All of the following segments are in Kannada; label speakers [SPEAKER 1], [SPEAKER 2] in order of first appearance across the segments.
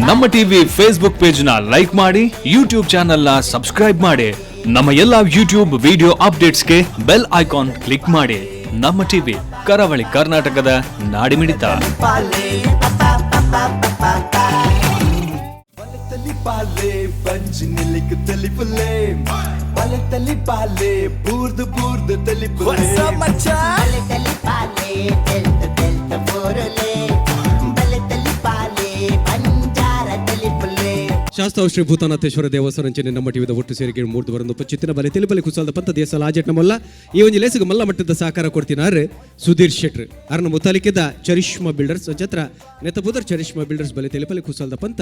[SPEAKER 1] ನಮ್ಮ ಟಿವಿ ಫೇಸ್ಬುಕ್ ಪೇಜ್ ನ ಲೈಕ್ ಮಾಡಿ, ಯೂಟ್ಯೂಬ್ ಚಾನೆಲ್ ನ ಸಬ್ಸ್ಕ್ರೈಬ್ ಮಾಡಿ. ನಮ್ಮ ಎಲ್ಲಾ ಯೂಟ್ಯೂಬ್ ವಿಡಿಯೋ ಅಪ್ಡೇಟ್ಸ್ಗೆ ಬೆಲ್ ಐಕಾನ್ ಕ್ಲಿಕ್ ಮಾಡಿ. ನಮ್ಮ ಟಿವಿ ಕರಾವಳಿ ಕರ್ನಾಟಕದ ನಾಡಿಮಿಡಿತ.
[SPEAKER 2] ಶಾಸ್ತ್ರ ಶ್ರೀ ಭೂತಾನಾಥೇಶ್ವರ ದೇವಸ್ಥಾನ ನಮ್ಮ ಟಿವಿದ ಒಟ್ಟು ಸೇರಿಗೆ 3 ವರಂದು ಪಚ್ಚಿತ್ತಿನ ಬಲೆ ತಿಳಿಬಲೆ ಕುಸಲದ ಪಂತ ದೇಶ ಲಾಜೆಟ್ನ ಮೊಲ್ಲ ಈ ಒಂದು ಲೇಸಿಗೆ ಮಲ್ಲ ಮಟ್ಟದ ಸಹಕಾರ ಕೊಡ್ತಿನಾರೆ ಸುಧೀರ್ ಶೆಟ್ರ್ ಅರ್ನ ಮುತಾಲಿಕೆದ ಚರಿಷ್ಮಾ ಬಿಲ್ಡರ್ಸ್ ಜತ್ರ ನೆತಬುದರ್ ಚರಿಷ್ಮಾ ಬಿಲ್ಡರ್ಸ್ ಬಲೆ ತಿಳಿಬಲೆ ಕುಸಲದ ಪಂತ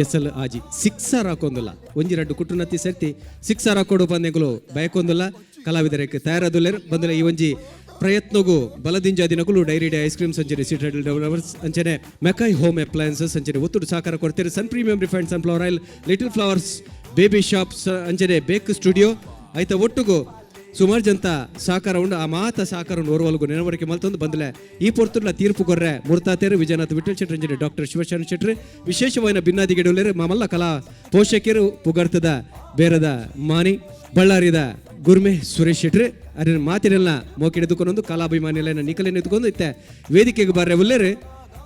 [SPEAKER 2] ಎಸಲ್ ಆಜಿ ಸಿಕ್ಸರ್ ಹಾಕೊಂದಲ್ಲ ಒಂಜಿ ರಡ್ಡು ಕುಟುನತ್ತಿ ಸರ್ತಿ ಸಿಕ್ಸರ್ ಹಾಕೋಡು ಪಂದೆಗಳು ಬಯಕೊಂದಲ್ಲ ಕಲಾವಿದರಕ್ಕೆ ತಯಾರಾದುಲ್ಲೇರು ಬಂದಲ್ಲ ಈ ಒಂಜಿ ಪ್ರಯತ್ನಗೂ ಬಲದಿಂಜ ದಿನಗಳು ಡೈರಿ ಡೇ ಐಸ್ ಕ್ರೀಮ್ ಸಂಚನೆ ಸಿಟೆಲ್ ಡೆವಲಪರ್ಸ್ ಅಂಚನೆ ಮೆಕೈ ಹೋಮ್ ಅಪ್ಲಯನ್ಸಸ್ ಅಂಚನೆ ಒತ್ತುಡು ಸಹಕಾರ ಕೊಡ್ತಾರೆ. Sun premium refined sunflower oil, little flowers baby shops ಅಂಚನೆ ಬೇಕ್ ಸ್ಟುಡಿಯೋ ಆಯ್ತಾ ಒಟ್ಟುಗೂ ಸುಮಾರು ಜನ ಸಹಕಾರ ಉಂಡು. ಆ ಮಾತ ಸಹಕಾರವನ್ನು ಓರ್ವಲ್ಗೂ ನೆನವರಿಕೆ ಮಲ್ತೊಂದು ಬಂದಲೆ ಈ ಪೊರ್ತುಲ ತೀರ್ಪು ಕೊರ್ರೆ ಮುರ್ತಾತೇರು ವಿಜಯನಾಥ್ ವಿಠಲ್ ಶೆಟ್ಟಿ ಅಂಜನೆ ಡಾಕ್ಟರ್ ಶಿವಶರಣ ಶೆಟ್ಟಿ ವಿಶೇಷವಾದ ಭಿನ್ನಾದಿಗೆಡುಲೇರು ಮಾಮಲ್ಲ ಕಲಾ ಪೋಷಕರು ಪುಗರ್ತದ ಬೇರದ ಮಾನಿ ಬಳ್ಳಾರಿದ ಗುರ್ಮೆ ಸುರೇಶ್ ಶೆಟ್ಟಿ ಅದ್ರ ಮಾತಿನೆಲ್ಲ ಮೋಕಿಡಿದುಕೊಂಡೊಂದು ಕಲಾಭಿಮಾನಿಯಲ್ಲ ನಿಖಲೆಯನ್ನು ಎತ್ಕೊಂಡು ಇತ್ತೆ ವೇದಿಕೆಗೆ ಬರ್ರೆ ಉಲ್ಲೇರು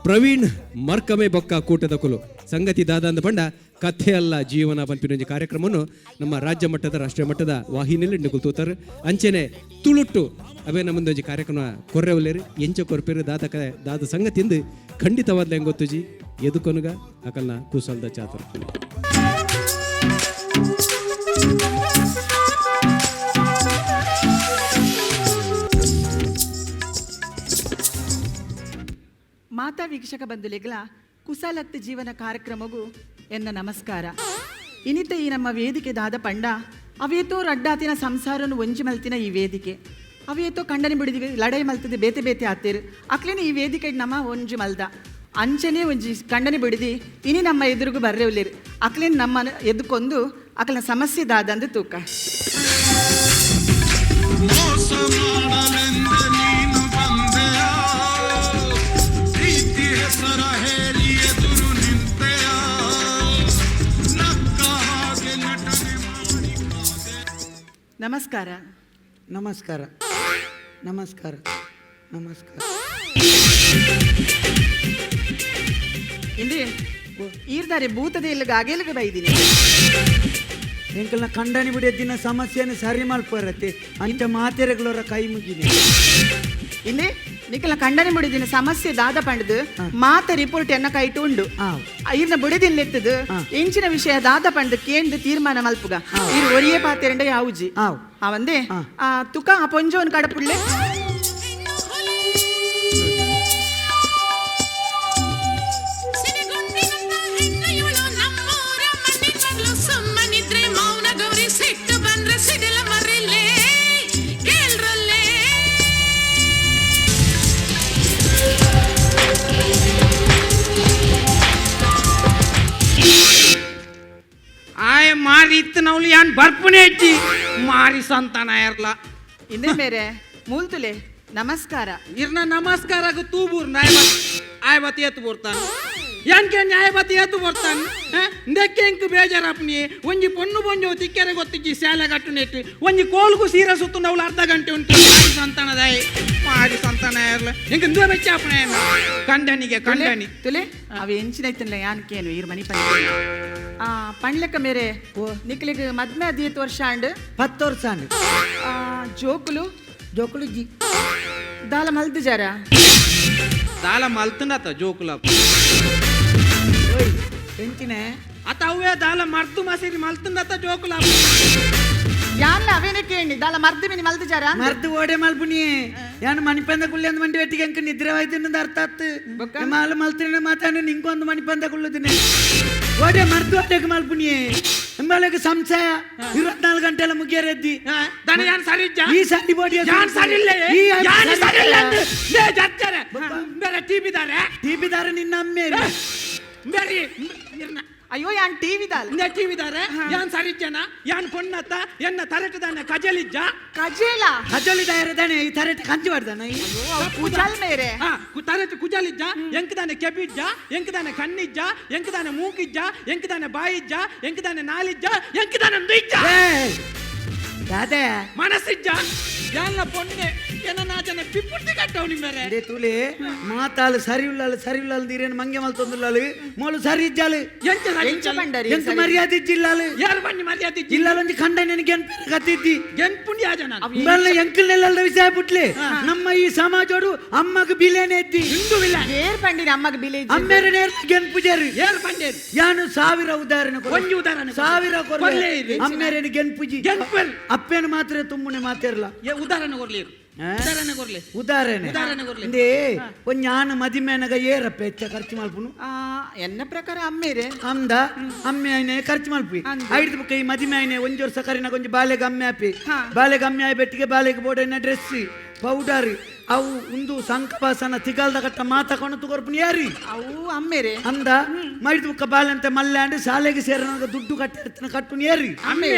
[SPEAKER 2] ಪ್ರವೀಣ್ ಮರ್ಕಮೆ ಬೊಕ್ಕ ಕೂಟದ ಕುಲು ಸಂಗತಿ ದಾದ ಬಂಡ ಕಥೆ ಅಲ್ಲ ಜೀವನ ಪಂಪಿನೊಂಜಿ ಕಾರ್ಯಕ್ರಮವನ್ನು ನಮ್ಮ ರಾಜ್ಯ ಮಟ್ಟದ ರಾಷ್ಟ್ರೀಯ ಮಟ್ಟದ ವಾಹಿನಿಯಲ್ಲಿ ನಿಗುಲ್ತೋತಾರೆ ಅಂಚೆನೆ ತುಳುಟ್ಟು ಅವೇ ನಮ್ಮದೊಂಜಿ ಕಾರ್ಯಕ್ರಮ ಕೊರ್ರೆ ಉಲ್ಲೇರು ಎಂಚ ಕೊರ್ಪೇರು ದಾದ ಸಂಗತಿಯಿಂದ ಖಂಡಿತವಾದ ಹೆಂಗೆ ಗೊತ್ತುಜಿ ಎದುಕೊನುಗ ಅಕಲ್ನ ಕೂಸಲ್ದ ಚಾತುರ.
[SPEAKER 3] ಮಾತಾ ವೀಕ್ಷಕ ಬಂಧುಲೆಗಳ ಕುಶಲತ್ತ ಜೀವನ ಕಾರ್ಯಕ್ರಮಗೂ ಎನ್ನ ನಮಸ್ಕಾರ. ಇನ್ನಿತ ಈ ನಮ್ಮ ವೇದಿಕೆ ದಾದ ಪಂಡ ಅವೇತೋ ರಡ್ಡಾತಿನ ಸಂಸಾರನು ಒಂಜಿ ಮಲ್ತಿನ ಈ ವೇದಿಕೆ ಅವೇತೋ ಕಂಡನೆ ಬಿಡಿದಿವಿ ಲಡೈ ಮಲ್ತದೆ ಬೇತೆ ಬೇತೆ ಆತೇರು ಅಕ್ಲೇನ ಈ ವೇದಿಕೆ ನಮ್ಮ ಒಂಜಿ ಮಲ್ದ ಅಂಚನೆ ಒಂಜಿ ಕಂಡನೆ ಬಿಡಿದಿ ಇನಿ ನಮ್ಮ ಎದುರುಗೂ ಬರ್ರೆ ಉಳ್ಳೇರು ಅಕ್ಲೇನ ನಮ್ಮ ಎದ್ದುಕೊಂಡು ಅಕ್ಲನ ಸಮಸ್ಯೆ ದಾದಂದು ತೂಕ. ನಮಸ್ಕಾರ
[SPEAKER 4] ನಮಸ್ಕಾರ ನಮಸ್ಕಾರ ನಮಸ್ಕಾರ.
[SPEAKER 3] ಇಂದು ಈರ್ದಾರೆ ಭೂತದ ಇಲ್ಲಿಗ ಆಗೇಲಿಗೆ ಬೈದೀನಿ
[SPEAKER 4] ಎಂಕಲ್ನ ಕಂಡನಿ ಬಿಡಿಯದ್ದಿನ ಸಮಸ್ಯೆಯನ್ನು ಸರಿ ಮಲ್ಪರತ್ತೆ ಅಂಚ ಮಾತೆರೆಗಳವರ ಕೈ ಮುಗಿನಿ
[SPEAKER 3] ಇಲ್ಲಿ ನಿಖಲ ಕಂಡನೆ ಬಿಡಿದಿನ ಸಮಸ್ಯೆ ದಾದ ಪಂಡದು ಮಾತ ರಿಪೋರ್ಟ್ ಎನ್ನ ಕೈಟು ಉಂಡು ಇರ್ನ ಬಿಡಿದಿಲ್ಲೆತ್ತದು ಎಂಚಿನ ವಿಷಯ ದಾದ ಪಂಡ ಕೇಂದ್ರ ತೀರ್ಮಾನ ಮಲ್ಪುಗ ಇರು ಒರಿಯೇ ಪಾತೆರಂಡ ಯಾವುಜಿ ಅವಂದೇ ತುಕ ಆ ಪೊಂಜೋನ್ ಕಡಪುಳ್ಳೆ
[SPEAKER 4] ಮಾರಿ ಇತ್ತು ನಾವು ಯಾನ್ ಬರ್ಪನೆ ಹೆಚ್ಚಿ ಮಾರಿ ಸಂತಾನ ಇರ್ಲ
[SPEAKER 3] ಇನ್ನೇ ಬೇರೆ ಮೂಲ್ತುಲೆ ನಮಸ್ಕಾರ
[SPEAKER 4] ಇರ್ನ ನಮಸ್ಕಾರ ತೂಬೂರ್ ನ್ಯಾಯಬತಿ ಎತ್ತು ಬರ್ತಾನ ಯಾನ್ಕೆ ನ್ಯಾಯಬತಿ ಎತ್ತು ಬರ್ತಾನ ನೆಕ್ಕೆ ಎಂಕ್ ಬೇಜಾರಪ್ನಿ ಒಂಜಿ ಪೊಣ್ಣು ಬೊಂಜು ತಿಕ್ಕೆರೆ ಗೊತ್ತಿಜ್ಜಿ ಸ್ಯಾಲೆ ಗಟ್ಟು ನೆಟ್ಟು ಒಂಜಿ ಕೋಲ್ಗು ಸೀರ ಸುತ್ತು ನಾವು ಅರ್ಧ ಗಂಟೆ ಉಂಟು ಮಾರಿ ಸಂತಾನದಾಯಿ ಮಾರಿ ಸಂತಾನ ಇರ್ಲ ಎಂಕ ಇಂದು ಬೆಚ್ಚಾಪಣೆ ಕಂಡನಿಗೆ ಕಂಡನಿ
[SPEAKER 3] ತುಲೆ ಅವ ಎಂಚಿನೈತಲ್ಲ ಯಾನ್ಕೇನು ಇರ್ ಮನಿ ಪಂಡ್ಲೆಕ್ಕ ಮೇರೆ ನಿಕ್ಲಿಗೆ ಮದ್ಮೆ 10 ವರ್ಷ ಅಂಡ್
[SPEAKER 4] 10 ವರ್ಷ ಅಂಡ್
[SPEAKER 3] ಜೋಕುಲು
[SPEAKER 4] ಜೋಕುಲು ಜಿ
[SPEAKER 3] ದಾಲ ಮಲ್ದು ಜಾರ
[SPEAKER 4] ದಾಲ ಮಲ್ತನತ ಜೋಕುಲ ಎಂಚಿನೆ ಅತ ಅವೇ ದಾಲ ಮರ್ದು ಮಸೀರಿ ಮಲ್ತನತ ಜೋಕುಲ
[SPEAKER 3] ಯಾನ್ಲ ಅವೇನೆ ಕೇಳಿ ದಾಲ ಮರ್ದು ಮಿನಿ ಮಲ್ದು ಜಾರ
[SPEAKER 4] ಮರ್ದು ಓಡೆ ಮಲ್ಪುನಿ ಯಾನು ಮಣಿಪಂದ ಕುಳ್ಳಿ ಅಂದ್ ಮಂಡಿ ಬೆಟ್ಟಿಗೆ ಅಂಕ ನಿದ್ರೆ ಹೋಯ್ತು ಅರ್ಥ ಆತು ಮಾಲ ಮಲ್ತಿನ ಮಾತಾಡ ನಿಂಗೊಂದು ಮಣಿಪಂದ ಕುಳ್ಳುದಿನಿ ಓಡೆ ಮರ್ದು ಓಡೆಗೆ ಮಲ್ಪುನಿ ಎಂಬಳಗೆ ಸಂಶಯ 24 ಗಂಟೆಲ್ಲ ಮುಗಿಯರೆದ್ದಿ ಈ ಸರಿ ಬೋಡಿ ಟಿಬಿದಾರೆ ನಿನ್ನ ಅಮ್ಮೆ
[SPEAKER 3] ಅಯ್ಯೋ ಯಾನ್ ಟಿವಿ ದಾಲ್
[SPEAKER 4] ನೆಟ್ಟಿವಿದ್ದಾರೆ ಯಾನ್ ಸರಿಜ್ಜನ ಯಾನ್ ಪೊನ್ನತ್ತ ಎನ್ನ ತರಟದಾನೆ ಕಜಲಿಜ್ಜ
[SPEAKER 3] ಕಜೇಲ
[SPEAKER 5] ಕಜಲಿದಾನೆ ಈ ತರಟ್ ಕಂಚು ಮಾಡ್ದಾನ
[SPEAKER 3] ಕುಜಲ್ ಮೇರೆ
[SPEAKER 4] ತರಟ್ ಕುಜಲಿಜ್ಜ ಎಂಕದಾನೆ ಕೆಬಿಜ್ಜ ಎಂಕದಾನೆ ಕಣ್ಣಿಜ್ಜ ಎಂಕದಾನೆ ಮೂಕಿಜ್ಜ ಎಂಕದಾನೆ ಬಾಯಿಜ್ಜ ಎಂಕದಾನೆ ನಾಲಿಜ್ಜ ಎಂಕದಾನೆ ನುಯ್ಜ
[SPEAKER 5] ಅದೇ
[SPEAKER 4] ಮನಸ್ಸಿಜ್ಜ ಯಾನ್ನ ಪೊನ್ನೆ ಎನ್ನ ನಾಜನ ಪಿಪ್ಪುಟ್ಟಿ ಕಟ್ಟವನಿ ಮೇರೆ
[SPEAKER 5] ಅದೇ ತುಳಿ ಮಾತಾಳು ಸರಿ ಉಳ್ಳಾಳು ನೀರೇನು ಮಂಗೆ ಮಲ್ತೊಂದುಲ್ಲಾಳು ಮೋಳು ಸರಿ ಇಜ್ಜಾಳು
[SPEAKER 3] ಎಂಚ ಬಂಡರಿ
[SPEAKER 5] ಎಂತ ಮರ್ಯಾದೆ ಇಜ್ಜಿಲ್ಲಾಳು
[SPEAKER 4] ಯಾರು ಬನ್ನಿ ಮರ್ಯಾದೆ
[SPEAKER 5] ಇಲ್ಲೊಂದು ಕಂಡ ನನಗೆ ಕತ್ತಿದ್ದಿ
[SPEAKER 4] ಪುಣ್ಯ ಜನ
[SPEAKER 5] ಎಂಕಲ್ನೆಲ್ಲ ವಿಷಯ ಬಿಟ್ಲಿ ನಮ್ಮ ಈ ಸಮಾಜೋಡು ಅಮ್ಮಗ ಬಿಲೇನೆ ಎದ್ದಿ
[SPEAKER 4] ಹಿಂದುವಿಲ್ಲ
[SPEAKER 3] ಏರ್ ಪಂಡಿರ ಅಮ್ಮಗ ಬಿಲೆ
[SPEAKER 5] ಅಮ್ಮೇರ ನೇರ್ ಗೆನ್ ಪೂಜಾರಿ
[SPEAKER 4] ಯಾರು ಬಂಡೇರು
[SPEAKER 5] ಯಾನು ಸಾವಿರ ಉದಾಹರಣೆ ಕೊಡು.
[SPEAKER 4] ಒಂದು ಉದಾಹರಣೆ
[SPEAKER 5] ಸಾವಿರ
[SPEAKER 4] ಕೊಡ್ಲೇ ಇದೆ.
[SPEAKER 5] ಅಮ್ಮೇರೇನು ಗೆನ್ ಪೂಜಿ
[SPEAKER 4] ಗೆನ್ಪಲ್
[SPEAKER 5] ಅಪ್ಪೇನು ಮಾತ್ರ ತುಂಬನೆ ಮಾತಾರಲ್ಲ
[SPEAKER 4] ಉದಾಹರಣೆ ಕೊಡ್ಲಿ ಉದಾಹರಣೆ ಕೊಡ್ಲಿ
[SPEAKER 5] ಉದಾಹರಣೆ
[SPEAKER 4] ಕೊಡ್ಲಿ
[SPEAKER 5] ಇಂದೇ ಒಂದ್ ಯಾನ ಮದಿಮೆನಗ ಏರಪ್ಪ ಹೆಚ್ಚ ಖರ್ಚು ಮಲ್ಪುನು
[SPEAKER 3] ಎನ್ನ ಪ್ರಕಾರ ಅಮ್ಮೇರೆ
[SPEAKER 5] ಅಂದ ಅಮ್ಮೆ ಆಯ್ನೆ ಖರ್ಚು ಮಲ್ಪಿ ಐದು ಬುಕ್ಕ ಈ ಮದಿಮೆ ಆಯ್ನೆ ಒಂಜಿ ವರ್ಷ ಕರಿನಾಗ ಒಂಜಿ ಬಾಲೆಗೆ ಅಮ್ಮೆ ಆಪಿ ಬಾಲೆಗೆ ಅಮ್ಮೆ ಆಯ್ ಬೆಟ್ಟಿಗೆ ಬಾಲೆಗೆ ಬೋಡೈನ ಡ್ರೆಸ್ ಪೌಡರ್ ಅವು ಒಂದು ಸಂಕಪಾಸನ ತಿಗಾಲ್ದ ಕಟ್ಟ ಮಾತಾಕೊಂಡು ತುಗೊರ್ಪುನಿ ಯಾರಿ
[SPEAKER 3] ಅವು ಅಮ್ಮೇರೆ
[SPEAKER 5] ಅಂದ ಮೈದು ಬುಕ್ಕ ಬಾಲೆಂತೆ ಮಲ್ಲೆ ಅಂಡ್ ಶಾಲೆಗೆ ಸೇರನಾಗ ದುಡ್ಡು ಕಟ್ಟಿರ್ತಾನೆ ಕಟ್ಟುನಿ ಏರಿ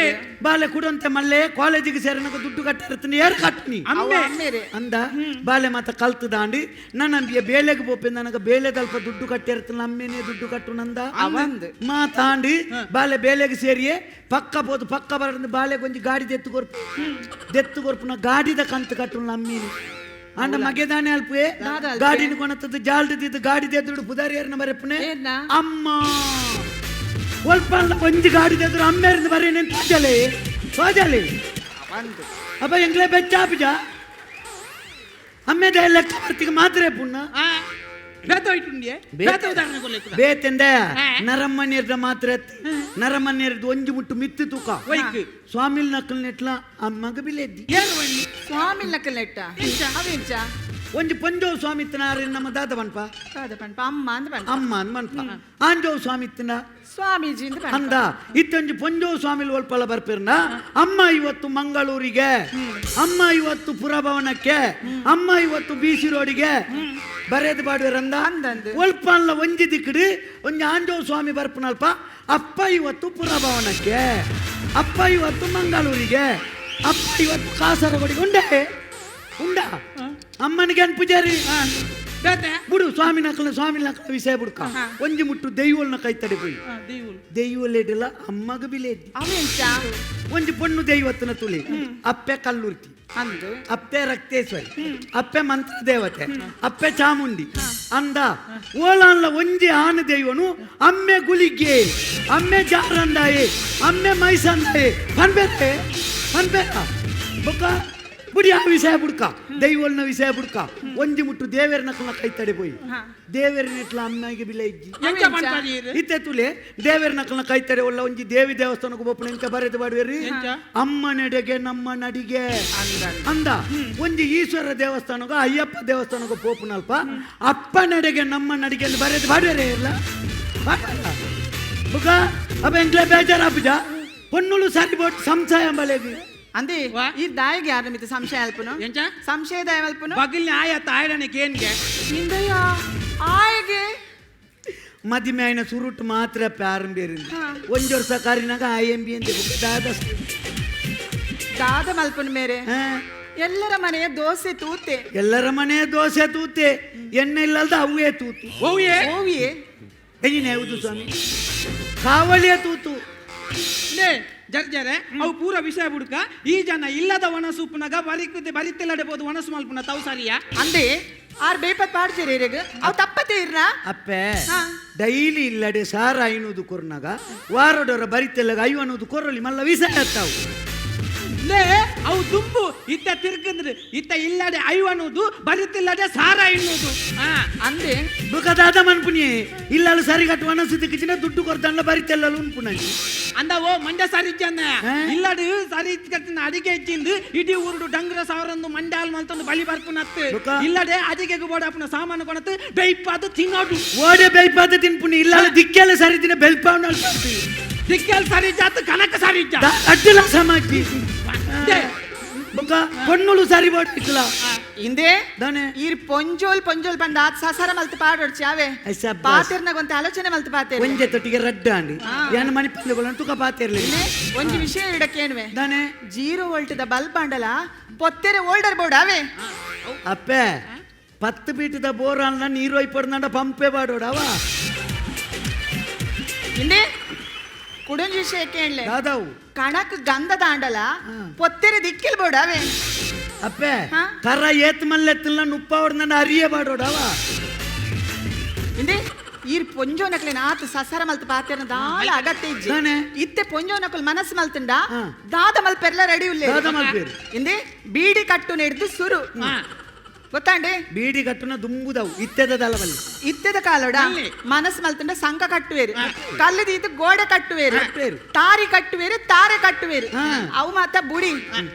[SPEAKER 5] ಬಾಲೆ ಕುಡಂತೆ ಮಲ್ಲೆ ಕಾಲೇಜಿಗೆ ಸೇರನಾಗ ದುಡ್ಡು ಕಟ್ಟಿರ್ತಾನೆ ಏರ್ ಕಟ್ಟುನಿ
[SPEAKER 3] ಅಮ್ಮೇರೆ
[SPEAKER 5] ಅಂದ ಬಾಲೆ ಮಾತ ಕಲ್ತು ದಾಂಡಿ ನನ್ನ ಬೇಲೆಗೆ ಬೋಪೆ ನನಗೆ ಬೇಲೆ ಸ್ವಲ್ಪ ದುಡ್ಡು ಕಟ್ಟಿರ್ತಾನೆ ಅಮ್ಮೇನೆ ದುಡ್ಡು ಕಟ್ಟು ನಂದ ಮಾತಾಂಡಿ ಬಾಲೆ ಬೇಲೆಗೆ ಸೇರಿಯೇ ಪಕ್ಕ ಬೋದು ಪಕ್ಕ ಬರದು ಬಾಲೆಗೆ ಒಂಜಿ ಗಾಡಿ ದೆತ್ತು ಕೊರ್ಪುನ ಗಾಡಿದ ಕಂತು ಕಟ್ಟು ಅಮ್ಮೀನಿ ಅಂಡ ಮಗೆದಾನೆ ಅಲ್ಪೇ ಗಾಡಿನ ಕೊಣತದ್ದು ಜಾಲ್ದಿದ್ದು ಗಾಡಿ ದೆದ್ರು ಪುದಾರಿ ಯಾರನ್ನ ಬರಪ್ಪನೆ ಅಮ್ಮ ಸ್ವಲ್ಪ ಒಂಜಿ ಗಾಡಿ ದೆದ್ರು ಅಮ್ಮೇರಿಂದ ಬರೇನೆ ಹೋಜಲೆ ಅಪ್ಪ ಎಂಗ್ಲೇ ಬೆಚ್ಚಾಪಿಜ ಅಮ್ಮೇದ ಲೆಕ್ಕ ಬರ್ತಿಗೆ ಮಾತ್ರ ಪುಣ್ಣ ಬೇತೆಂದ ನರಮ್ಮನೇರ್ದ ಮಾತ್ರ ನರಮ್ಮನೇರ್ದ ಒಂಜಿ ಮುಟ್ಟು ಮಿತ್ತು ತೂಕ ಸ್ವಾಮಿಲ್ ನಕಲ್ ನೆಟ್ಲ ಅಮ್ಮಗ ಬಿಲೆದ್ದಿ
[SPEAKER 3] ಸ್ವಾಮಿ ನಕಲ್ ನೆಟ್ಟ ಅವೆಂಚ
[SPEAKER 5] ಒಂಜಿ ಪಂಜೋ ಸ್ವಾಮಿತ್ತನ ನಮ್ಮ ದಾದ ಬನ್ಪ
[SPEAKER 3] ಅಮ್ಮ ಅಂದ್ ಬಣ್ಣ
[SPEAKER 5] ಅಮ್ಮ ಅಂದ್ ಬನ್ಪ ಆಂಜೋ ಸ್ವಾಮಿತ್ತನ
[SPEAKER 3] ಸ್ವಾಮೀಜಿ
[SPEAKER 5] ಅಂದ ಇತ್ತೊಂಜಿ ಪಂಜೋ ಸ್ವಾಮಿಲ್ ಒಲ್ಪಲ ಬರ್ಪಿರ್ನ ಅಮ್ಮ ಇವತ್ತು ಮಂಗಳೂರಿಗೆ ಅಮ್ಮ ಇವತ್ತು ಪುರಭವನಕ್ಕೆ ಅಮ್ಮ ಇವತ್ತು ಬಿಸಿ ರೋಡಿಗೆ ಬರೆದು ಬಾಡುವರಂದ ಒಲ್ಪಲ್ಲ ಒಂಜಿ ದಿಕ್ಕಡಿ ಒಂಜಿ ಆಂಜೋ ಸ್ವಾಮಿ ಬರ್ಪನಲ್ಪ ಅಪ್ಪ ಇವತ್ತು ಪುರಭವನಕ್ಕೆ ಅಪ್ಪ ಇವತ್ತು ಮಂಗಳೂರಿಗೆ ಅಪ್ಪ ಇವತ್ತು ಕಾಸರಗೋಡಿಗೆ ಉಂಡ ಅಮ್ಮನಿಗೆ ಅನ್ ಪೂಜಾರಿ ಬಿಡು ಸ್ವಾಮಿ ನಕಲ ವಿಷಯ ಬಿಡ್ಕ ಒಂಜಿ ಮುಟ್ಟು ದೈವಲ್ನ ಕೈ ತಡೆ ಪೋಯಿ ದೈವಲ್ಲೇಡಿಲ್ಲ ಅಮ್ಮಗ ಬಿಲೇದಿ ಒಂಜಿ ಪೊಣ್ಣು ದೈವತ್ತನ ತುಳಿ ಅಪ್ಪೆ ಕಲ್ಲುರ್ತಿ ಅಪ್ಪೆ ರಕ್ತೇಶ್ವರಿ ಅಪ್ಪೆ ಮಂತ್ರ ದೇವತೆ ಅಪ್ಪೆ ಚಾಮುಂಡಿ ಅಂದ ಓಲಾನ್ಲ ಒಂಜಿ ಆನ ದೈವನು ಅಮ್ಮೆ ಗುಲಿಗೆ ಅಮ್ಮೆ ಜಾರಂದಾಯೆ ಅಮ್ಮೆ ಮೈಸಂದಾಯೆ ಪನ್ಬೇರೆ ಬೊಕ್ಕ ಬುಡಿ ಆ ವಿಷಯ ಬುಡ್ಕ ದೈವಲ್ನ ವಿಷಯ ಬುಡ್ಕ ಒಂಜಿ ಮುಟ್ಟು ದೇವೇರ ನಕಲ್ನ ಕೈ ತಡೆ ಪೋಯಿ ದೇವೇರಿನ ಇಟ್ಲ ಅಮ್ಮಗೆ ಬಿಲೆ ಇಜ್ಜಿ ಇತ್ತೆ ತುಲೆ ದೇವೇರ ನಕಲ್ನ ಕೈ ತಡೆ ಒಲ್ಲ ಒಂಜಿ ದೇವಿ ದೇವಸ್ಥಾನಕ್ಕೆ ಬೋಪಣ ಎಂತ ಬರೆದು ಬಾಡುವೆರಿ ಅಮ್ಮ ನಡೆಗೆ ನಮ್ಮ ನಡಿಗೆ ಅಂದ ಒಂಜಿ ಈಶ್ವರ ದೇವಸ್ಥಾನಗ ಅಯ್ಯಪ್ಪ ದೇವಸ್ಥಾನಕ್ಕೆ ಪೋಪುನಲ್ಪ ಅಪ್ಪ ನಡೆಗೆ ನಮ್ಮ ನಡಿಗೆ ಬರೆದು ಬಾಡುವೆರೇ ಇಲ್ಲ ಬುಗ ಅಪ್ಪ ಎಂಕ್ಲೆ ಬೇಜಾರಾಪಿಜ ಪೊನ್ನುಳು ಸಾರಿ ಬೋಟ್ ಸಂಶಯ ಬಲೆಗಿ
[SPEAKER 3] ಅಂದಿ ಈ ದಾಯಿಗೆ ಯಾರು ಮಿತ ಸಂಶಯ ಅಲ್ಪನು
[SPEAKER 4] ಎಂಚ
[SPEAKER 3] ಸಂಶಯ ದಾಯ ಅಲ್ಪನು
[SPEAKER 4] ಬಗಿಲ್ನ ಆಯ ತಾಯಡನೆ ಕೇನ್ಗೆ
[SPEAKER 3] ನಿಂದಯ್ಯ ಆಯ್ಗೆ
[SPEAKER 5] ಮದಿಮೆ ಆಯ್ನ ಸುರುಟ್ ಮಾತ್ರ ಪ್ರಾರಂಭೇರಿಂದ ಒಂಜಿ ವರ್ಷ ಕಾರಿನಾಗ IMB ಅಂತ
[SPEAKER 3] ದಾದ ಮಲ್ಪನು ಮೇರೆ ಎಲ್ಲರ ಮನೆಯ ದೋಸೆ ತೂತೆ
[SPEAKER 5] ಎಲ್ಲರ ಮನೆಯ ದೋಸೆ ತೂತೆ ಎಣ್ಣೆ ಇಲ್ಲದ ಅವೇ ತೂತು
[SPEAKER 3] ಓವಿಯೇ
[SPEAKER 5] ಹೆಜಿನ ಹೌದು ಸ್ವಾಮಿ ಕಾವಳಿಯ ತೂತು
[SPEAKER 4] ಜರ್ಜರೆ ಅವು ಪೂರ ವಿಷಯ ಬುಡ್ಕ ಈ ಜನ ಇಲ್ಲದ ಒಣಸೂಪನಾಗ ಬರಿತೆಲ್ಲಡಬಹುದು ಒಣಸು ಮಲ್ಪನ ತಾವು ಸರಿಯಾ
[SPEAKER 3] ಅಂದೆ ಆರ್ ಬೇಪತ್ ಪಾಡ್ಜೇರಿಗ ಅವು ತಪ್ಪತೆ ಇರ್ನ
[SPEAKER 5] ಅಪ್ಪೆ ಡೈಲಿ ಇಲ್ಲಡೆ ಸಾರ ಐನೂದು ಕೊರ್ನಾಗ ವಾರಡೋರ ಬರಿತೆಲ್ಲಾಗ 50 ಕೊರಲಿ ಮಲ್ಲ ವಿಷಯ ತಾವು
[SPEAKER 4] ಅವು ದುಂಬು ಇತ್ತ ತಿರ್ಕಂದ್ರೆ ಇತ್ತ ಇಲ್ಲದೆ 50 ಬರಿತಿಲ್ಲದೆ ಸಾರ ಎನ್ನುವುದು
[SPEAKER 3] ಅಂದೆ
[SPEAKER 5] ಬುಕದಾದ ಮನ್ಪುನಿ ಇಲ್ಲಲು ಸರಿಗಟ್ಟು ಒಣಸು ಕಿಚಿನ ದುಡ್ಡು ಕೊರ್ತಾಂಡ್ಲ ಬರಿತೆಲ್ಲಲು ಉನ್ಪುನಂಜಿ
[SPEAKER 4] ಅಂದ ಓ ಮಂಡ್ಯ ಸರಿಜ್ಜನ್ನ ಇಲ್ಲಡು ಸರಿ ಕಟ್ಟಿನ ಅಡಿಗೆ ಇಚ್ಚಿಂದು ಇಡೀ ಊರುಡು ಡಂಗ್ರ ಸಾವಿರಂದು ಮಂಡ್ಯಾಲ್ ಮಲ್ತೊಂದು ಬಳಿ ಬರ್ಪುನತ್ತು ಇಲ್ಲದೆ ಅಡಿಗೆಗೆ ಬೋಡಪ್ಪನ ಸಾಮಾನು ಕೊಣತ್ತು ಬೈಪಾದ ತಿನ್ನೋಡು
[SPEAKER 5] ಓಡೆ ಬೈಪಾದ ತಿನ್ಪುನಿ ಇಲ್ಲಲು ದಿಕ್ಕೆಲ್ಲ ಸರಿ ದಿನ ಬೆಲ್ಪಾವ್
[SPEAKER 4] ದಿಕ್ಕೆಲ್ ಸರಿ ಜಾತ ಕನಕ ಸರಿ
[SPEAKER 5] ಅಡ್ಡಲ ಸಮಾಜಿ ಪೊನ್ನುಳು ಸರಿ ಬೋಡ್
[SPEAKER 3] ಹಿಂದೆ
[SPEAKER 5] ದಾನೆ
[SPEAKER 3] ಈರ್ ಪೊಂಜೋಲ್ ಬಂದ ಆತ್ ಸಸಾರ ಮಲ್ತು ಪಾಡೋಡ್ಚಿ ಅವೇ
[SPEAKER 5] ಅಯ್ಯಬ್ಬ.
[SPEAKER 3] ಪಾತೆರ್ನಾಗ ಒಂತ ಆಲೋಚನೆ ಮಲ್ತು ಪಾತೆರ್
[SPEAKER 5] ಒಂಜೆ ತೊಟ್ಟಿಗೆ ರಡ್ಡ ಅಂಡಿ ಏನ್ ಮನಿ ಪಲ್ಲೆಗಳು ತುಕ ಪಾತಿರ್ಲಿಲ್ಲ
[SPEAKER 3] ಒಂಜಿ ವಿಷಯ ಇಡಕ್ಕೇನ್ವೆ
[SPEAKER 5] ದಾನೆ
[SPEAKER 3] 0 ವೋಲ್ಟ್ ದ ಬಲ್ಬ್ ಅಂಡಲ ಪೊತ್ತೆರೆ ಓಲ್ಡರ್ ಬೋರ್ಡ್ ಅವೇ
[SPEAKER 5] ಅಪ್ಪೆ 10 ಫೀಟ್ ಬೋರ್ ಅನ್ನ ನೀರು ಒಯ್ಪಡ್ದಂಡ ಪಂಪೆ ಬಾಡೋಡವ
[SPEAKER 3] ಹಿಂದೆ ಕುಡೊಂಜಿ ವಿಷಯ ಕೇಳಲೆ
[SPEAKER 5] ದಾದಾವು
[SPEAKER 3] ಕಣಕ್ ಗಂಧದ ಅಂಡಲ ಪೊತ್ತೆರೆ ದಿಕ್ಕಿಲ್ ಬೋರ್ಡ್ ಅವೇ
[SPEAKER 5] ಅಪ್ಪೆ
[SPEAKER 3] ಹಾ?
[SPEAKER 5] ಕರ ಏತ್ ಮಲ್ಲೆತ್ತಿಲ್ಲ ನುಪ್ಪ ಹೊಡ್ದಂಡ ಅರಿಯ ಬಾಡೋಡವ
[SPEAKER 3] ಹಿಂದೆ ಈರ್ ಪೊಂಜೋನಕ್ಲೆನ ಆತ ಸಸಾರ ಮಲ್ತು ಪಾತೆರ್ನ ದಾಲ ಅಗತ್ಯ ಇಜ್ಜಿ
[SPEAKER 5] ದಾನೆ
[SPEAKER 3] ಇತ್ತೆ ಪೊಂಜೋನಕಲ್ ಮನಸ್ಸು ಮಲ್ತಂಡ
[SPEAKER 5] ಹಾ.
[SPEAKER 3] ದಾದ ಮಲ್ಪೆರ್ಲ ರೆಡಿ ಉಲ್ಲೆ
[SPEAKER 5] ದಾದ ಮಲ್ಪೇರು.
[SPEAKER 3] ಹಿಂದೆ ಬೀಡಿ ಕಟ್ಟು ನೆಡ್ದು ಸುರು ಗೊತ್ತಾಂಡೆ
[SPEAKER 5] ಬೀಡಿ ಕಟ್ಟುನ ದುಂಬುದವು ಇತ್ತೆದ ದಳವಲ್ಲಿ
[SPEAKER 3] ಇತ್ತೆದ ಕಾಲೋಡ ಮನಸ್ಸು ಮಲ್ತಂಡ ಸಂಕ ಕಟ್ಟುವೇರು ಕಲ್ಲದ ಇದು ಗೋಡೆ ಕಟ್ಟುವೇರು
[SPEAKER 5] ಕಟ್ಟುವೇರು.
[SPEAKER 3] ತಾರಿ ಕಟ್ಟುವೇರು ತಾರೆ ಕಟ್ಟುವೇರು
[SPEAKER 5] ಹಾ.
[SPEAKER 3] ಅವು ಮಾತ ಬುಡಿ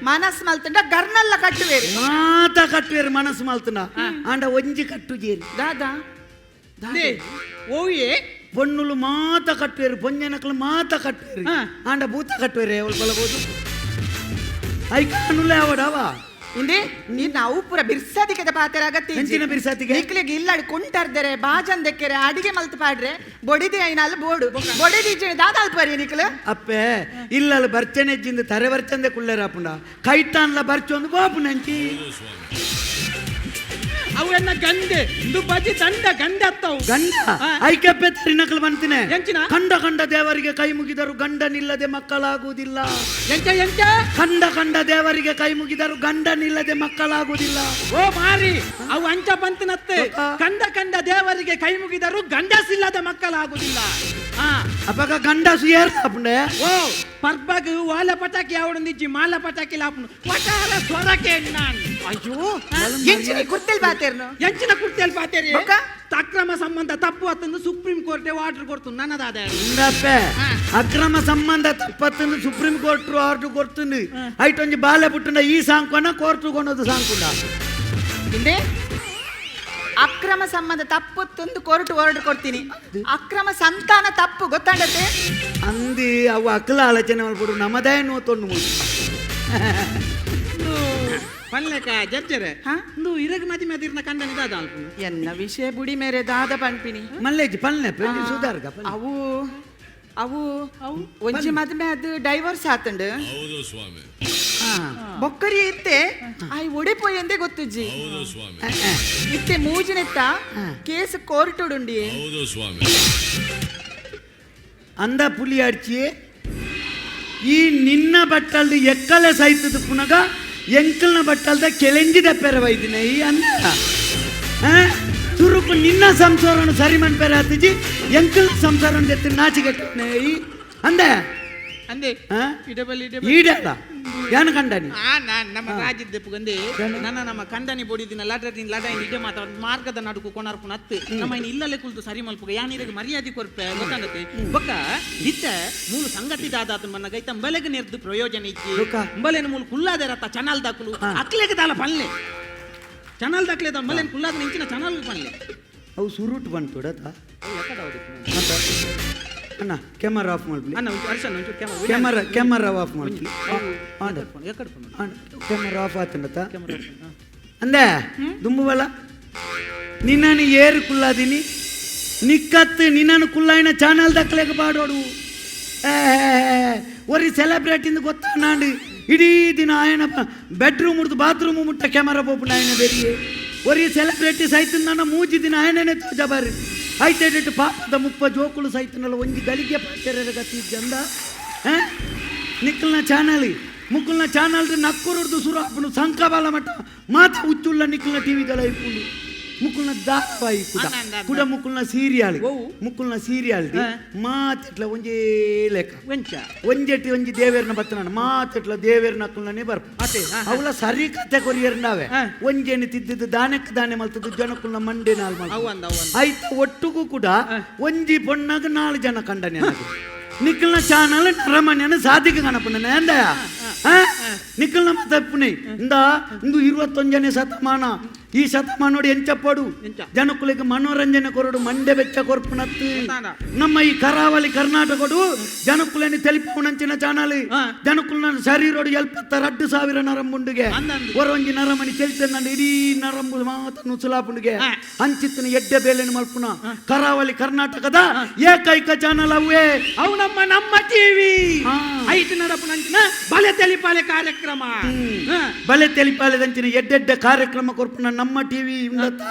[SPEAKER 3] ಮನಸ್ಸು ಮಲ್ತಂಡ ಗರ್ನಲ್ಲ ಕಟ್ಟುವೇರು
[SPEAKER 5] ಮಾತ ಕಟ್ಟುವೇರು ಮನಸ್ಸು ಮಲ್ತನ ಆಂಡ ಒಂಜಿ ಕಟ್ಟು ಜೇರಿ
[SPEAKER 3] ದಾದ
[SPEAKER 4] ಓವಿಯೇ
[SPEAKER 5] ಪೊನ್ನುಲು ಮಾತ ಕಟ್ಟುವೇರು ಪೊಂಜನಕಲು ಮಾತ ಕಟ್ಟುವೇರು
[SPEAKER 4] ಹಾ.
[SPEAKER 5] ಆಂಡ ಭೂತ ಕಟ್ಟುವೇರೆ ಒಲ್ಪಲಬಹುದು ಐಕಾನುಲ್ಲ ಅವಡವ
[SPEAKER 3] ಹಿಂದೆ ನೀನ್ ನಾವು ಪೂರ ಬಿರ್ಸಾದಿಕೆದ ಪಾತೆರ ಅಗತ್ಯ
[SPEAKER 5] ಹೆಂಚಿನ ಬಿರ್ಸಾತಿಗೆ?
[SPEAKER 3] ನಿಕ್ಲಿಗೆ ಇಲ್ಲಾಡಿ ಕುಂಟರ್ದರೆ ಬಾಜನ್ ದೆಕ್ಕೆರೆ ಅಡಿಗೆ ಮಲ್ತು ಪಾಡ್ರೆ ಬೊಡಿದೆ ಐನಲ್ ಬೋಡು ಬೊಡಿದಿ ದಾದ ಅಲ್ಪರಿ ನಿಕ್ಲು
[SPEAKER 5] ಅಪ್ಪೆ ಇಲ್ಲಲ್ಲ ಬರ್ಚನೆಜ್ಜಿಂದ ತರೆ ಬರ್ಚಂದೆ ಕುಳ್ಳೇರಾಪುಂಡ ಕೈಟಾನ್ಲ ಬರ್ಚೊಂದು ಬಾಪು ನಂಚಿ
[SPEAKER 4] ಅವೆನ್ನ ಗಂಡೆ ಇಂದು ಬಜಿ ದಂಡ ಗಂಡ ಅತ್ತವು
[SPEAKER 5] ಗಂಡ ಐಕಪ್ಪೆ ತರಿನಕಲು ಬಂತಿನೆ
[SPEAKER 4] ಎಂಚಿನ
[SPEAKER 5] ಕಂಡ ದೇವರಿಗೆ ಕೈ ಮುಗಿದರು ಗಂಡನಿಲ್ಲದೆ ಮಕ್ಕಳಾಗುವುದಿಲ್ಲ
[SPEAKER 4] ಎಂಚ ಎಂಚ
[SPEAKER 5] ಕಂಡ ದೇವರಿಗೆ ಕೈ ಮುಗಿದರು ಗಂಡನಿಲ್ಲದೆ ಮಕ್ಕಳಾಗುವುದಿಲ್ಲ
[SPEAKER 4] ಓ ಮಾರಿ ಅವು ಅಂಚ ಬಂತನತ್ತೆ ಕಂಡ ದೇವರಿಗೆ ಕೈ ಮುಗಿದರು ಗಂಡಸಿಲ್ಲದ ಮಕ್ಕಳಾಗುದಿಲ್ಲ
[SPEAKER 5] ಅಪ್ಪಗ ಗಂಡಸು ಏರ್ಲಾಪುಂಡೆ
[SPEAKER 4] ಓ ಪರ್ಬಗ್ ವಾಲ ಪಟಾಕಿ ಅವಡಂದಿಜ್ಜಿ ಮಾಲ ಪಟಾಕಿ ಲಾಪುನು ವಟಾರ ಸ್ವರಕ್ಕೆ ನಾನು
[SPEAKER 3] ಅಯ್ಯೋ ಎಂಚಿನಿ ಕುರ್ತೆಲ್ ಪಾತೆರ್ನು
[SPEAKER 4] ಎಂಚಿನ ಕುರ್ತಿಯಲ್ಲಿ ಪಾತೇರಿ
[SPEAKER 3] ಬೊಕ್ಕ?
[SPEAKER 4] ಅಕ್ರಮ ಸಂಬಂಧ ತಪ್ಪು ಅತ್ತಂದು ಸುಪ್ರೀಂ ಕೋರ್ಟೆ ಆರ್ಡರ್ ಕೊಡ್ತು ನನ್ನದಾದ
[SPEAKER 5] ಉಂಡಪ್ಪೆ ಅಕ್ರಮ ಸಂಬಂಧ ತಪ್ಪತ್ತಂದು ಸುಪ್ರೀಂ ಕೋರ್ಟ್ ಆರ್ಡರ್ ಕೊಡ್తుంది ಐಟೊಂಜಿ ಬಾಲೆ ಪುಟ್ಟುಂಡ ಈ ಸಾಂಕ್ವನ ಕೋರ್ಟ್ ಕೊನೋದು ಸಾಂಕುಂಡ
[SPEAKER 3] ಹಿಂದೆ ಅಕ್ರಮ ಸಂಬಂಧ ತಪ್ಪು ತಂದು ಕೋರ್ಟ್ ಆರ್ಡರ್ ಕೊಡ್ತೀನಿ ಅಕ್ರಮ ಸಂತಾನ ತಪ್ಪು ಗೊತ್ತಾಂಡತೆ
[SPEAKER 5] ಅಂದಿ ಅವು ಅಕ್ಕಲ ಆಲೋಚನೆ ಮಾಡ್ಬಿಡು ನಮ್ಮದೇ ನೋತೊಂಡು
[SPEAKER 4] ಪನ್ಲೆಕ ಜರ್ಜರೆ
[SPEAKER 3] ಹಾ?
[SPEAKER 4] ಇಂದು ಇರಗ ಮದಿ ಮದಿರ್ನ ಕಂಡನಿ ದಾದ ಅಲ್ಪು
[SPEAKER 3] ಎನ್ನ ವಿಷಯ ಬುಡಿ ಮೇರೆ ದಾದ ಪಂಪಿನಿ
[SPEAKER 5] ಮಲ್ಲೇಜ್ ಪಲ್ನೆ ಪೆಂಡಿ ಸುಧಾರ್ಗ
[SPEAKER 3] ಅವು ಅವು ಒಂಜಿ ಮದ್ಮೆ ಅದು ಡೈವರ್ಸ್ ಆತಂಡು ಬೊಕ್ಕರಿ ಇತ್ತೆ ಆಯ್ ಒಡಿಪೋಯಂದೆ ಗೊತ್ತುಜ್ಜಿ ಇತ್ತೆ ಮೂಜಿನೆತ್ತ ಕೇಸ್ ಕೋರ್ಟ್ ಉಂಡಿ
[SPEAKER 5] ಅಂದ ಪುಲಿ ಅಡ್ಚಿ ಈ ನಿನ್ನ ಬಟ್ಟಲ್ದು ಎಕ್ಕಲೆ ಸೈತದ ಪುನಗ ಎಂಕಲ್ನ ಬಟ್ಟಲ್ದ ಕೆಳೆಂಜಿದ ಪೆರವೈದಿನ ಈ ಅಂದ ತುರುಪು ನಿನ್ನ ಸಂಸಾರವನ್ನು ಸರಿ ಮನ್ಪೆರ ಹತ್ತಿಜಿ ಎಂಕಲ್ ಸಂಸಾರವನ್ನು ಎತ್ತಿ ನಾಚಿಗೆಟ್ಟನೆ ಈ ಅಂದೆ
[SPEAKER 4] ಅಂದೆ
[SPEAKER 5] ಹಾ?
[SPEAKER 4] ಇಡಬಲ್
[SPEAKER 5] ಈಡಲ್ಲ ಯಾನು ಕಂಡನಿ
[SPEAKER 4] ನಮ್ಮ ರಾಜ್ಯದ ಗಂದೆ ನಮ್ಮ ಕಂಡನಿ ಬೋಡಿದಿನ ಲಡ ನಿಜ ಮಾತಾಡ ಮಾರ್ಗದ ನಡುಕು ಕೊನಾರ್ಪುನ ಅತ್ತು ನಮ್ಮ ಇಲ್ಲಲ್ಲೇ ಕುಳಿತು ಸರಿ ಮಲ್ಪುಗ ಯಾನಿರಗೆ ಮರ್ಯಾದೆ ಕೊರ್ಪೆ ಗೊತ್ತಾಗತ್ತೆ ಬೊಕ್ಕ ಇತ್ತ ಮೂಲ ಸಂಗತಿ ದಾದಾತ ಮನ್ನ ಗೈತ ಬಲೆಗೆ ನೆರ್ದು ಪ್ರಯೋಜನ ಇಚ್ಚಿ ಬಲೆನ ಮೂಲ ಕುಲ್ಲಾದೆ ರತ್ತ ಚಾನಲ್ ದಾಕುಲು ಅಕ್ಲೆಗೆ ತಾಲ ಪನ್ಲೆ ಚಾನಲ್ ದಾಕ್ಲೆದ ಬಲೆನ ಕುಲ್ಲಾದ ನಿಂಚಿನ ಚಾನಲ್ ಪನ್ಲೆ
[SPEAKER 5] ಅವು ಸುರುಟ್ ಬಂತು ಅಣ್ಣ ಕ್ಯಾಮರಾ ಆಫ್ ಮಾಡ್ಲಿ
[SPEAKER 4] ಅಣ್ಣ ಅರ್ಶನ್ ಒಂಚೂರು
[SPEAKER 5] ಕ್ಯಾಮರಾ ಆಫ್ ಮಾಡ್ಲಿ ಕ್ಯಾಮರಾ ಆಫ್ ಆತಂಡತ ಅಂದೆ ದುಂಬುವಲ ನಿನ್ನನ್ನು ಏರು ಕುಲ್ಲಾದೀನಿ ನಿಕ್ಕತ್ತು ನಿನ್ನನ್ನು ಕುಲ್ಲಾಯಿನ ಚಾನಲ್ ದಕ್ಕಲೆಗೆ ಬಾಡೋಡು ಒರಿ ಸೆಲೆಬ್ರಿಟಿಂದ ಗೊತ್ತಾ ನಾಡು ಇಡೀ ದಿನ ಆಯನ ಬೆಡ್ರೂಮ್ ಮುಡ್ದು ಬಾತ್ರೂಮ್ ಮುಟ್ಟ ಕ್ಯಾಮರಾ ಬೋಪುಂಡ ಆಯನ ಬೇರೆ ಒರಿ ಸೆಲೆಬ್ರಿಟಿ ಸೈತ ನನ್ನ ಮೂಜಿ ದಿನ ಆಯನೇ ತೋಜಬಾರಿ ಆಯ್ತು ಪಾಪದ ಮುಪ್ಪ ಜೋಕುಳು ಸೈತನಲ್ಲ ಒಂಜಿ ಗಳಿಗೆ ಪಾಚರ ಗತಿ ಜಂದ ನಿಕ್ಕಲ್ನ ಚಾನಲ್ ಮುಕ್ಕಲ್ನ ಚಾನಲ್ ನಕ್ಕುರುಡ್ದು ಸುರಾಪುನು ಸಂಕಬಾಲ ಮಟ್ಟ ಮಾತ ಹುಚ್ಚುಳ್ಳ ನಿಕ್ಕಲ್ನ ಟಿವಿ ದಳ ಇಪ್ಪುಂಡು ಮುಕ್ಕಲ್ನ ದಾಪಾಯಿ ಕುಡ ಮುಕ್ಕಲ್ನ ಸೀರಿಯಾಳಿ ಮುಕ್ಕಲ್ನ ಸೀರಿಯಾಳಿ ಮಾತೆಟ್ಲ ಒಂಜೇ ಲೆಕ್ಕ ಒಂಜೆಟ್ಟಿ ಒಂಜಿ ದೇವೇರ್ನ ಬತ್ತನ ಮಾತೆಟ್ಲ ದೇವೇರ್ನ ಅಕ್ಕಲ್ನೇ ಬರ್ಪ ಅವಳ ಸರಿ ಕತೆ ಕೊರಿಯರ್ನಾವೆ ಒಂಜೇನು ತಿದ್ದಿದ್ದು ದಾನಕ್ಕೆ ದಾನೆ ಮಲ್ತದ್ದು ಜನಕ್ಕಲ್ನ ಮಂಡೆ ನಾಲ್ ಮಲ್ತ ಆಯ್ತ ಒಟ್ಟುಗೂ ಕೂಡ ಒಂಜಿ ಪೊಣ್ಣಾಗ 4 ಜನ ಕಂಡನೆ ನಿಕ್ಕಲ್ನ ಚಾನಲ್ ನರಮಣ್ಯನ ಸಾಧಿಕ ಕಣಪಣ್ಣ ಅಂದಯ ನಿಕ್ಕಲ್ನ ತಪ್ಪುನಿ ಇಂದ ಇಂದು 21ನೇ ಶತಮಾನ ಈ ಶತಮಾನ ನೋಡಿ ಎಂಚಪ್ಪಡು
[SPEAKER 4] ಎಂಚ?
[SPEAKER 5] ಜನಕ್ಕುಲಿಗೆ ಮನೋರಂಜನೆ ಕೊರಡು ಮಂಡೆ ಬೆಚ್ಚ ಕೊರ್ಪುನತ್ತು
[SPEAKER 4] ಗೊತ್ತಾಂಡ?
[SPEAKER 5] ನಮ್ಮ ಈ ಕರಾವಳಿ ಕರ್ನಾಟಕಡು ಜನಕ್ಕುಲೇನಿ ತೆಲಿಪುಣಂಚಿನ ಚಾನಲ್
[SPEAKER 4] ಹಾ.
[SPEAKER 5] ಜನಕ್ಕುಲ ಶರೀರೋಡು 72,000 ನರಂಬುಂಡಿಗೆ
[SPEAKER 4] ಅಂದಂದು.
[SPEAKER 5] ಒಂಜಿ ನರಮಣಿ ತೆಲಿತಂದ ಇಡೀ ನರಂಬು ಮಾತ್ರ ನುಸುಲಾಪುಂಡಿಗೆ
[SPEAKER 4] ಹಾ.
[SPEAKER 5] ಅಂಚಿತ್ತಿನ ಎಡ್ಡೆ ಬೇಲೆನ ಮಲ್ಪುನ ಕರಾವಳಿ ಕರ್ನಾಟಕದ ಏಕೈಕ ಚಾನಲ್ ಅವೇ
[SPEAKER 4] ಅವು ನಮ್ಮ ಟಿವಿ
[SPEAKER 5] ಹಾ.
[SPEAKER 4] ಐದು ನಡಪುನಂಚಿನ ಬಲೆ ತೆಲಿಪಾಲೆ ಕಾರ್ಯಕ್ರಮ ಹಾ.
[SPEAKER 5] ಬಲೆ ತೆಲಿಪಾಲೆದಂಚಿನ ಎಡ್ಡೆಡ್ಡೆ ಕಾರ್ಯಕ್ರಮ ಕೊರ್ಪುನ ನಮ್ಮ ಟಿವಿ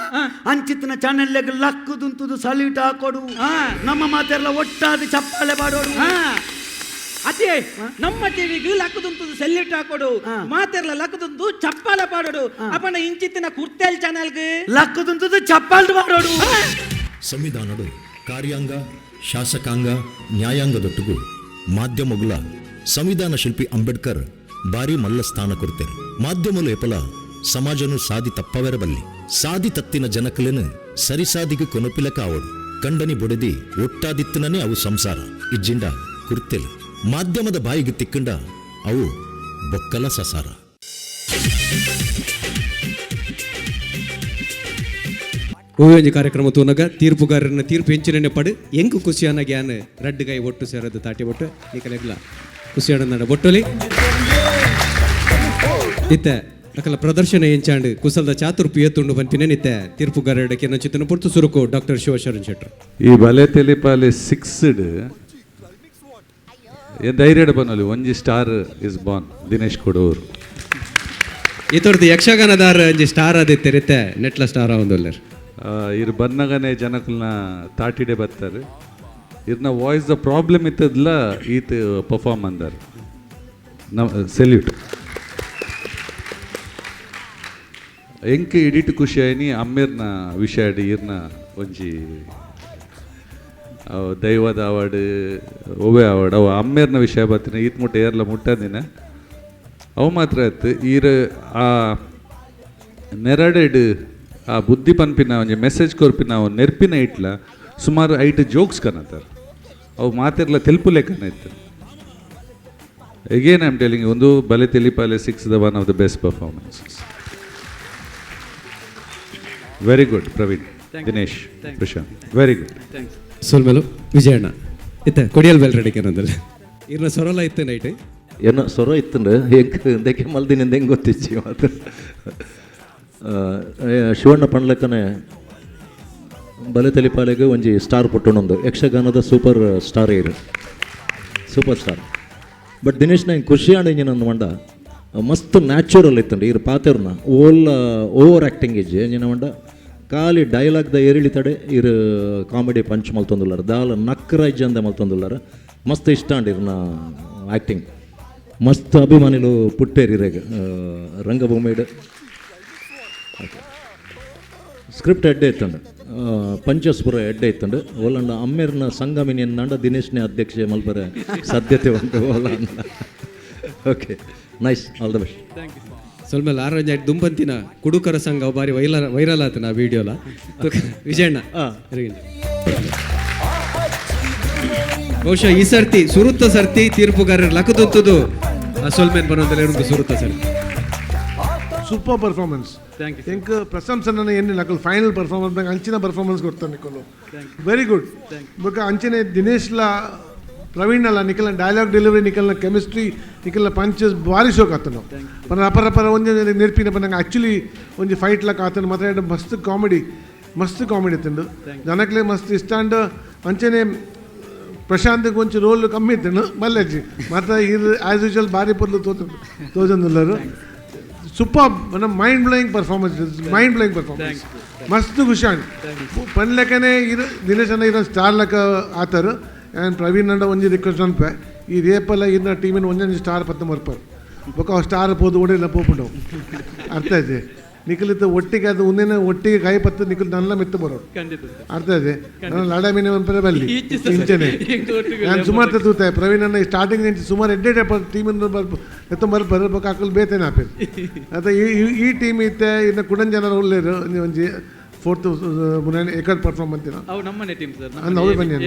[SPEAKER 5] ಅಂಚಿತ್ತಿನ ಚಾನೆಲ್ ಲಕ್ಕುದುಂತುದು ಸಲ್ಯೂಟ್ ಹಾಕೋಡು
[SPEAKER 4] ಹಾ.
[SPEAKER 5] ನಮ್ಮ ಮಾತೆಲ್ಲ ಒಟ್ಟಾದ ಚಪ್ಪಾಳೆ ಬಾಡೋಡು
[SPEAKER 4] ಹಾ. ಅದೇ ನಮ್ಮ ಟಿವಿಗೂ ಲಕ್ಕದುಂತು ಸೆಲ್ಯೂಟ್ ಹಾಕೋಡು
[SPEAKER 5] ಹಾ.
[SPEAKER 4] ಮಾತೆರ್ಲ ಲಕ್ಕದುಂತು ಚಪ್ಪಾಳೆ ಪಾಡೋಡು ಅಪ್ಪನ ಇಂಚಿತ್ತಿನ ಕುರ್ತೆಲ್ ಚಾನೆಲ್ಗೆ
[SPEAKER 5] ಲಕ್ಕುದುಂತುದು ಚಪ್ಪಾಳೆ ಬಾಡೋಡು
[SPEAKER 6] ಸಂವಿಧಾನಡು ಕಾರ್ಯಾಂಗ ಶಾಸಕಾಂಗ ನ್ಯಾಯಾಂಗದೊಟ್ಟಿಗೂ ಮಾಧ್ಯಮಗುಲ ಸಂವಿಧಾನ ಶಿಲ್ಪಿ ಅಂಬೇಡ್ಕರ್ ಬಾರಿ ಮಲ್ಲ ಸ್ಥಾನ ಕೊಡ್ತಾರೆ. ಮಾಧ್ಯಮಲು ಎಪಲ ಸಮಾಜನು ಸಾದಿ ತಪ್ಪವೆರಬಲ್ಲಿ ಸಾದಿ ತತ್ತಿನ ಜನಕಲೆನು ಸರಿಸಾದಿಗೆ ಕೊನಪಿಲಕ ಆವಡು ಕಂಡನಿ ಬೊಡೆದಿ ಒಟ್ಟಾದಿತ್ತನೇ ಅವು ಸಂಸಾರ ಇಜ್ಜಿಂಡ ಕುರ್ತೆಲ್ ಮಾಧ್ಯಮದ ಬಾಯಿಗೆ ತಿಕ್ಕಂಡ ಅವು ಬೊಕ್ಕಲ ಸಸಾರ.
[SPEAKER 2] ಓಯೊಂಜಿ ಕಾರ್ಯಕ್ರಮ ತೂನಗ ತೀರ್ಪುಗಾರನ ತೀರ್ಪು ಹೆಂಚಿನ ಪಡು ಎಂಕು ಖುಷಿಯಾನ ಗ್ಯಾನ್ ರಡ್ಡುಗೈ ಒಟ್ಟು ಸೇರದು ತಾಟಿ ಒಟ್ಟು ನಿಕಲೆಗ್ಲ ಖುಷಿಯಾಡ ಬೊಟ್ಟೊಲಿ ಇತ್ತ ಅಕಲ ಪ್ರದರ್ಶನ ಎಂಚಾಂಡ್ ಕುಸಲದ ಚಾತುರ್ಪು ಏತುಂಡು ಬಂಪಿನ ನಿತ್ತ ತೀರ್ಪುಗಾರಡಕ್ಕೆ ಚಿತ್ತನ ಪುರ್ತು ಸುರುಕು ಡಾಕ್ಟರ್ ಶಿವಶರಣ್ ಶೆಟ್ರು
[SPEAKER 7] ಈ ಬಲೆ ತೆಲಿಪಾಲೆ 6ಡ್ ಧೈರ್ಯಡ್ ಬನ್ನೊಲಿ ಒಂಜಿ star is born Dinesh Kodur.
[SPEAKER 2] ಇತರದ್ದು ಯಕ್ಷಗಾನದಾರ ಅಂಜಿ ಸ್ಟಾರ್ ಆದಿತ್ತೆ ನೆಟ್ಲ ಸ್ಟಾರ್ ಆವೊಂದುಲ್ಲೆರ್
[SPEAKER 7] ಇರ್ ಬನ್ನಗನೆ ಜನಕಲ್ನ ತಾಟಿಡೆ ಬರ್ತಾರೆ. ಇರ್ನ ವಾಯ್ಸ್ ದ ಪ್ರಾಬ್ಲಮ್ ಇತ್ತದ್ಲ ಈತ್ ಪರ್ಫಾರ್ಮ್ ಅಂದಾರ. ಸೆಲ್ಯೂಟ್. ಎಂಕ್ ಇಡಿಟ್ ಖುಷಿ ಆಯ್ನಿ ಅಮ್ಮೇರ್ನ ವಿಷಯ ಇರ್ನ ಒಂಜಿ ದೈವದ ಅವಾರ್ಡ್ ಒವೆ ಅವಾರ್ಡ್ ಅವು ಅಮ್ಮೇರ್ನ ವಿಷಯ ಬರ್ತೀನಿ ಈತ್ ಮುಟ್ಟ ಏರ್ಲ ಮುಟ್ಟದಿನ ಅವು ಮಾತ್ರ ಆಯ್ತು ಈರ ಆ ನೆರಡೆಡ್ ಆ ಬುದ್ಧಿ ಪನ್ಪಿನ ಒಂಜಿ ಮೆಸೇಜ್ ಕೊರ್ಪಿನ ಅವು ನೆರ್ಪಿನ ಇಟ್ಲ ಸುಮಾರು 8 ಜೋಕ್ಸ್ ಕನತಾರ ಅವು ಮಾತೆರ್ಲ ತೆಲ್ಪು ಲೆಕ್ಕನ ಇತ್ತು. ಅಗೇನ್ ಐ ಆಮ್ ಟೆಲಿಂಗ್ ಒಂದು ಬಲೆ ತೆಲಿಪಾಲೆ 6 the one of the best performances. Very good Praveen, Dinesh, Prashanth, very good.
[SPEAKER 2] ಸೋಲ್ಮೇಲು ವಿಜಯಣ್ಣ ಇತ್ತ ಕೊಡಿಯಲ್ ಬೆಲ್ ರೆಡಿಕೆನಂದಲ್ಲ ಇರ್ನ ಸೊರಲ ಇತ್ತು ನೈಟ್
[SPEAKER 8] ಏನೋ ಸೊರ ಇತ್ತಂದ್ರೆ ಹೆಂಗೆ ಮಲ್ದಿನಿಂದ ಹೆಂಗೆ ಗೊತ್ತಿಚ್ಚಿ ಮಾತು ಶಿವಣ್ಣ ಪಣ್ಲೆಕ್ಕನೆ ಬಲೆ ತೆಲಿಪಾಲೆಗೆ ಒಂಜಿ ಸ್ಟಾರ್ ಪುಟ್ಟಣೊಂದು ಯಕ್ಷಗಾನದ ಸೂಪರ್ ಸ್ಟಾರ್ ಇರು ಸೂಪರ್ ಸ್ಟಾರ್. ಬಟ್ ದಿನೇಶ್ ನಂಗೆ ಖುಷಿ ಆಡಿಂಜಿ ನನ್ನ ಮಂಡ ಮಸ್ತ್ ನ್ಯಾಚುರಲ್ ಇತ್ತಂడి ಇರು ಪಾತೆರ್ನ ಓವರ್ ಆ್ಯಕ್ಟಿಂಗ್ ಇಜ್ಜಿ ಎಂಜಿನ ಮಂಡ ಖಾಲಿ ಡೈಲಾಗ್ದ ಏರಿಳಿ ತಡೆ ಇರು ಕಾಮಿಡಿ ಪಂಚ್ ಮಲ್ತೊಂದುಲ್ಲಾರ ದಾಲ ನಕ್ರ ಇಜ್ಜಂದ ಮಲ್ತೊಂದುಲ್ಲಾರ ಮಸ್ತ್ ಇಷ್ಟ ಅಂಡಿರ್ನ ಆ್ಯಕ್ಟಿಂಗ್ ಮಸ್ತ್ ಅಭಿಮಾನಿಲು ಪುಟ್ಟೇರಿರೆಗ ರಂಗಭೂಮಿಡ್ ಸ್ಕ್ರಿಪ್ಟ್ ಎಡ್ಡೆ ಇತ್ತಂಡು ಪಂಚಸ್ಪುರ ಎಡ್ಡೆ ಇತ್ತಂಡು ಓಲಂಡ ಅಮ್ಮೇರ್ನ ಸಂಗಮಿನಿ ಅಂದ ದಿನೇಶ್ನೇ ಅಧ್ಯಕ್ಷೆ ಮಲ್ಪರೆ ಸಾಧ್ಯತೆ ಉಂಟು ಓಲ okay nice all the best.
[SPEAKER 2] ಸೊಲ್ಮೇಲೆ ಆರೋಗ್ಯ ದುಂಬಂತಿನ ಕುಡುಕರ ಸಂಘ ಬಾರಿ ವೈರಲ್ ಆತನ ಆ ವಿಡಿಯೋಲ ವಿಜಯಣ್ಣ ಬಹುಶಃ ಈ ಸರ್ತಿ ಸುರುತ್ತ ಸರ್ತಿ ತೀರ್ಪುಗಾರರ ಲಕದೊತ್ತದು ಸೊಲ್ಮೇನ್ ಬರೋದಲ್ಲ ಇರುವುದು ಸುರುತ್ತ ಸರ್ತಿ
[SPEAKER 9] ಸೂಪರ್ ಪರ್ಫಾರ್ಮೆನ್ಸ್. ಎಂಕ್ ಪ್ರಶಂಸನ ಏನು ನಕಲ್ ಫೈನಲ್ ಪರ್ಫಾರ್ಮೆನ್ಸ್ ಬಗ್ಗೆ ಅಂಚಿನ ಪರ್ಫಾರ್ಮೆನ್ಸ್ ಕೊಡ್ತಾನೆ ನಿಕಲು ವೆರಿ ಗುಡ್. ಬೊಕ ಅಂಚನೆ ದಿನೇಶ್ಲ ಪ್ರವೀಣಲ್ಲ ನಿಕಲ್ನ ಡೈಲಾಗ್ ಡೆಲಿವರಿ ನಿಕಲ್ನ ಕೆಮಿಸ್ಟ್ರಿ ನಿಕಲ್ನ ಪಂಚಸ್ ಭಾರಿ ಶೋಕ್ ಆತನು ಪರ ಅಪರ ಒಂಜಿ ನೆರ್ಪಿನ ನಂಗೆ ಆ್ಯಕ್ಚುಲಿ ಒಂಜಿ ಫೈಟ್ ಲಕ್ ಆತನು ಮಾತ್ರ ಮಸ್ತ್ ಕಾಮಿಡಿ ಇತ್ತಂಡು ಜನಕ್ಲೆ ಮಸ್ತ್ ಇಷ್ಟ ಅಂಡ್ ಅಂಚನೆ ಪ್ರಶಾಂತ್ಗೆ ಒಂಚು ರೋಲ್ ಕಮ್ಮಿ ಇತ್ತನು ಮಲ್ಲೆಜ್ಜಿ ಮತ್ತು ಇದು ಆ್ಯಸ್ ಯೂಶುವಲ್ ಭಾರಿ ಪೊರ್ಲು ತೋಜಂದುಲ್ಲರು ಸೂಪರ್ ಮೈಂಡ್ ಬ್ಲೋಯಿಂಗ್ ಪರ್ಫಾರ್ಮೆನ್ಸ್ ಮಸ್ತ್ ಖುಷಿ ಅಂಡ್ ಪನ್ಲೆಕ್ಕನೆ ಇರು ದಿನೇಶ್ ಅನ್ನ ಇರೋ ಸ್ಟಾರ್ ಲೆಕ್ಕ ಆತರು ಆ್ಯಂಡ್ ಪ್ರವೀಣ್ ಅಂಡ ಒಂಜಿ ರಿಕ್ವೆಸ್ಟ್ ಅನ್ಪೆ ಈ ರೇಪಲ್ಲ ಇನ್ನ ಟೀಮಿನ ಒಂದೊಂದು ಸ್ಟಾರ್ ಪತ್ತ ಮರ್ಪರ್ ಬೊಕ್ಕ ಅವು ಸ್ಟಾರ್ ಪೋದು ಓಡಿಲ್ಲ ಪೋಪುಂಡು ಅರ್ಥ ಇದೆ ನಿಖಲಿತ್ತು ಒಟ್ಟಿಗೆ ಅದು ಒಂದಿನ ಒಟ್ಟಿಗೆ ಕೈ ಪತ್ತು ನಿಖಲ್ ನನ್ನ ಮೆತ್ತು ಬರೋದು ಅರ್ಥ ಇದೆ ನಾನು ಲಡ ಮೀನೆ ಒಂಪರೆ ಬಲ್ಲಿ ಇಂಚನೆ ನಾನು ಸುಮಾರು ತೂತೆ ಪ್ರವೀಣ್ ಅನ್ನ ಸ್ಟಾರ್ಟಿಂಗ್ ನಿಂತು ಸುಮಾರು ಎಡ್ಡೆ ಟೀಮಿನ ಎತ್ತ ಮರ್ಪರ್ ಬೊಕ್ಕ ಅಕ್ಕಲ್ ಬೇತೇನೆ ಆಪೇರು ಅತ್ತ ಈ ಟೀಮ್ ಇತ್ತೆ ಇನ್ನು ಕುಡನ್ ಜನರು ಒಳ್ಳೆಯರು ಒಂಜಿ ಫೋರ್ತ್ ಏಕಡ್ ಪರ್ಫಾರ್ಮ್ ಅಂತೀನ ಅವು ಬನ್ನಿ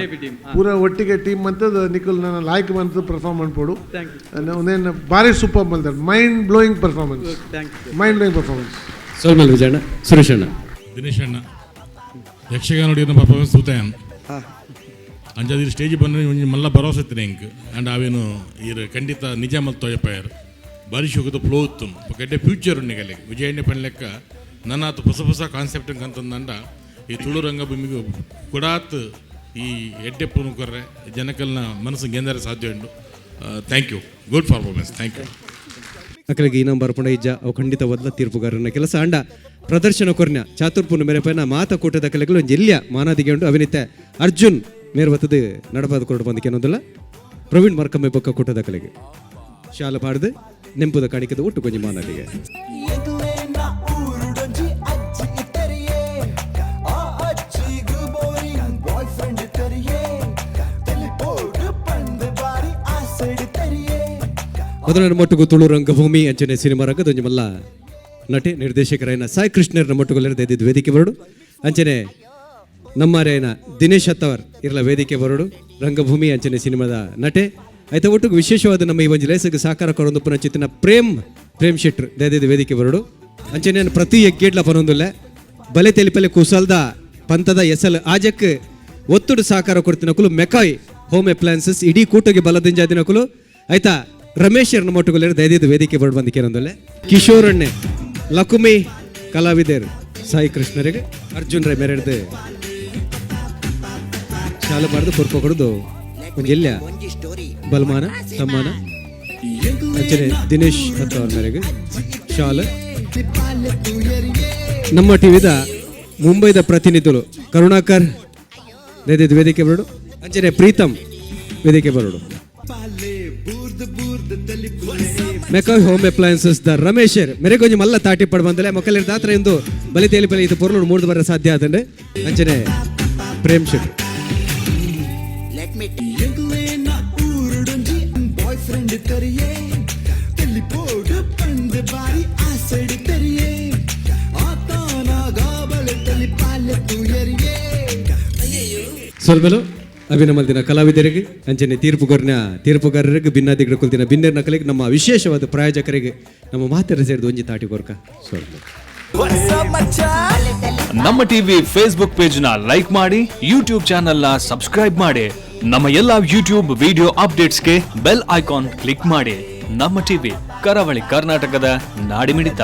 [SPEAKER 9] ಪೂರ ಒಟ್ಟಿಗೆ ಟೀಮ್ ಅಂತ ನಿಖಲ್ ನನ್ನ ಲಾಯ್ಕ್ ಬಂತು ಪರ್ಫಾರ್ಮ್ ಮಾಡ್ಬೋದು ಒಂದೇನು ಭಾರಿ ಸೂಪರ್ ಬಂತಾರೆ ಮೈಂಡ್ ಬ್ಲೋಯಿಂಗ್ ಪರ್ಫಾರ್ಮೆನ್ಸ್
[SPEAKER 2] ಸೋಲ್ಮಲ್ ವಿಜಯಣ್ಣ, ಸುರೇಶ್ ಅಣ್ಣ.
[SPEAKER 10] ದಿನೇಶ್ ಅಣ್ಣ ಯಕ್ಷಗಾನ ನೋಡಿನ ಪರ್ಫಾರ್ಮೆನ್ಸ್ ಸೂತಾಯನ್ ಅಂಜಾದಿ ಸ್ಟೇಜ್ ಬಂದರೆ ಒಂಜಿ ಮಲ್ಲ ಭರವಸೆ ಇತ್ತಿನ ಇಂಕ್ ಆ್ಯಂಡ್ ಅವೇನು ಇರು ಖಂಡಿತ ನಿಜ ಮಲ್ ತೊಯಪಾಯರ್ ಭಾರಿ ಶೋಕದ ಫ್ಲೋ ಇತ್ತು ಗಡ್ಡೆ ಫ್ಯೂಚರ್ ಉಂಡಿಗಲ್ಲಿ ವಿಜಯಣ್ಣ ಪಣ್ಲೆಕ್ಕ ನನ್ನ ಆತು ಹೊಸ ಹೊಸ ಕಾನ್ಸೆಪ್ಟ್ ಅಂತಂದಂಡ ಈ ತುಳು ರಂಗಭೂಮಿಗೂ ಕೊಡಾತ್ ಈ ಎಡ್ಡೆಪ್ಪು ಕೊರ್ರೆ ಜನಕಲ್ನ ಮನಸ್ಸು ಗೆಂದರೆ ಸಾಧ್ಯ ಉಂಟು. Thank you, good performance, thank you.
[SPEAKER 2] ಅಕ್ಕಲಿಗೆ ಈ ನಂಬರ್ ಪುಂಡ ಇಜ್ಜ ಅವು ಖಂಡಿತ ಒದ್ಲ ತೀರ್ಪುಗಾರನ ಕೆಲಸ ಅಂಡ ಪ್ರದರ್ಶನ ಕೊರ್ನ ಚಾತುರ್ಪುನ ಮೇರೆ ಪೈನ ಮಾತ ಕೂಟದ ಕಲೆಗಳು ಜೆಲ್ಯ ಮಾನಾದಿಗೆ ಉಂಟು ಅವಿನಿತ ಅರ್ಜುನ್ ಮೇರೆ ಬತ್ತದು ನಡಪಾದ ಕೊರಡು ಬಂದಕ್ಕೆ ಅನ್ನೋದಿಲ್ಲ ಪ್ರವೀಣ್ ಮರ್ಕಮ್ಮೆ ಬೊಕ್ಕ ಕೂಟದ ಕಲೆಗೆ ಶಾಲ ಪಾಡ್ದು ನೆಂಪುದ ಕಾಣಿಕದ ಒಟ್ಟು ಕೊಂಚ ಮಾನಾದಿಗೆ ಮೊದಲನೇ ಮಟ್ಟಿಗೂ ತುಳು ರಂಗಭೂಮಿ ಅಂಚನೆ ಸಿನಿಮಾ ರಂಗದ ಒಂಜಿ ಮಲ್ಲ ನಟಿ ನಿರ್ದೇಶಕರಾಯನ ಸಾಯಿ ಕೃಷ್ಣರ ಮಟ್ಟುಗಲ್ಲರ ದೈದಿದ್ದು ವೇದಿಕೆ ಬರೋಡು ಅಂಚನೆ ನಮ್ಮರೇನ ದಿನೇಶ್ ಹತ್ತವರ್ ಇರಲ ವೇದಿಕೆ ಬರೋಡು ರಂಗಭೂಮಿ ಅಂಚನೆ ಸಿನಿಮಾದ ನಟೆ ಆಯ್ತಾ ಒಟ್ಟಿಗೆ ವಿಶೇಷವಾದ ನಮ್ಮ ಈ ಒಂದು ಲೇಸಗೆ ಸಾಕಾರ ಕೊಡೊಂದು ಪುನಃ ಚಿತ್ತಿನ ಪ್ರೇಮ್ ಶೆಟ್ರ್ ದೈದಿದ್ದು ವೇದಿಕೆ ಬರೋಡು ಅಂಚನೆ ಪ್ರತಿ ಎಗ್ಗೇಡ್ಲ ಪನೊಂದುಲ್ಲ ಬಲೆ ತೆಲಿಪಲೆ ಕುಸಲ್ದ ಪಂತದ ಎಸಲ್ ಆಜಕ್ಕೆ ಒತ್ತುಡು ಸಾಕಾರ ಕೊಡ್ತಿನಕುಲು ಮೆಕಾಯ್ ಹೋಮ್ ಅಪ್ಲಯನ್ಸಸ್ ಇಡೀ ಕೂಟಗೆ ಬಲದಿಂಜಾದಿನಕುಲು ಆಯ್ತಾ ರಮೇಶ್ ಎರ್ನ ಮೊಟ್ಟುಗಲ್ಲರ ದಯದಿದ್ದು ವೇದಿಕೆ ಬರ್ಡು ಬಂದಿಕೆ ಅನ್ನೋದಲ್ಲೇ ಕಿಶೋರಣ್ಣೆ ಲಕುಮಿ ಕಲಾವಿದರು ಸಾಯಿ ಕೃಷ್ಣರಿಗೆ ಅರ್ಜುನ್ ರೈ ಮೆರೆಡ್ದು ಶಾಲೆ ಬಾರ್ದು ಕೊರ್ಪ ಕೊಡೋದು ಒಂದು ಎಲ್ಲ ಬಲ್ಮಾನ ಸಮ್ಮಾನ ಅಂಚನೆ ದಿನೇಶ್ ಹತ್ತವರ ಮೇರೆಗೆ ಶಾಲೆ ನಮ್ಮ ಟಿವಿದ ಮುಂಬೈದ ಪ್ರತಿನಿಧಿಗಳು ಕರುಣಾಕರ್ ದಯದಿದ್ದು ವೇದಿಕೆ ಬರೋಡು ಅಂಚನೆ ಪ್ರೀತಮ್ ವೇದಿಕೆ ಬರೋಡು ಮೆಕಾಯ್ ಹೋಮ್ ಅಪ್ಲಯನ್ಸಸ್ ದ ರಮೇಶರ್ ಮೆರೆಗೊಂಜಿ ಮಲ್ಲ ತಾಟಿ ಪಡ್ ಬಂದಲೆ ಮೊಕ್ಕಲಿರ ದಾತ್ರ ಎಂದು ಬಲಿ ತೇಲಿ ಬಲಿ ಇದು ಪೊರ್ಲು ಮೂಡ್ದು ಬರ ಸಾಧ್ಯ ಆದಂಡೆ ಅಂಚನೆ ಪ್ರೇಮ್ ಶೆಟ್ ಸ್ವಲ್ಪಲು ಅಭಿನಮಲ್ದಿನ ಕಲಾವಿದರಿಗೆ ಅಂಚನೆ ತೀರ್ಪುಗಾರರಿಗೆ ಭಿನ್ನಾದಿಗಳ ಕುಲ್ತಿನ ಭಿನ್ನರ್ನ ಕಲೆಗೆ ನಮ್ಮ ವಿಶೇಷವಾದ ಪ್ರಾಯೋಜಕರಿಗೆ ನಮ್ಮ ಮಾತೆರ ಸೇರಿದ ಒಂಜಿ ತಾಟಿ ಕೊರ್ಕ ಸ್ವಲ್ಪ
[SPEAKER 1] ನಮ್ಮ ಟಿವಿ ಫೇಸ್ಬುಕ್ ಪೇಜ್ ನ ಲೈಕ್ ಮಾಡಿ, ಯೂಟ್ಯೂಬ್ ಚಾನೆಲ್ ನ ಸಬ್ಸ್ಕ್ರೈಬ್ ಮಾಡಿ, ನಮ್ಮ ಎಲ್ಲಾ ಯೂಟ್ಯೂಬ್ ವಿಡಿಯೋ ಅಪ್ಡೇಟ್ಸ್ಗೆ ಬೆಲ್ ಐಕಾನ್ ಕ್ಲಿಕ್ ಮಾಡಿ. ನಮ್ಮ ಟಿವಿ ಕರಾವಳಿ ಕರ್ನಾಟಕದ ನಾಡಿಮಿಡಿತ.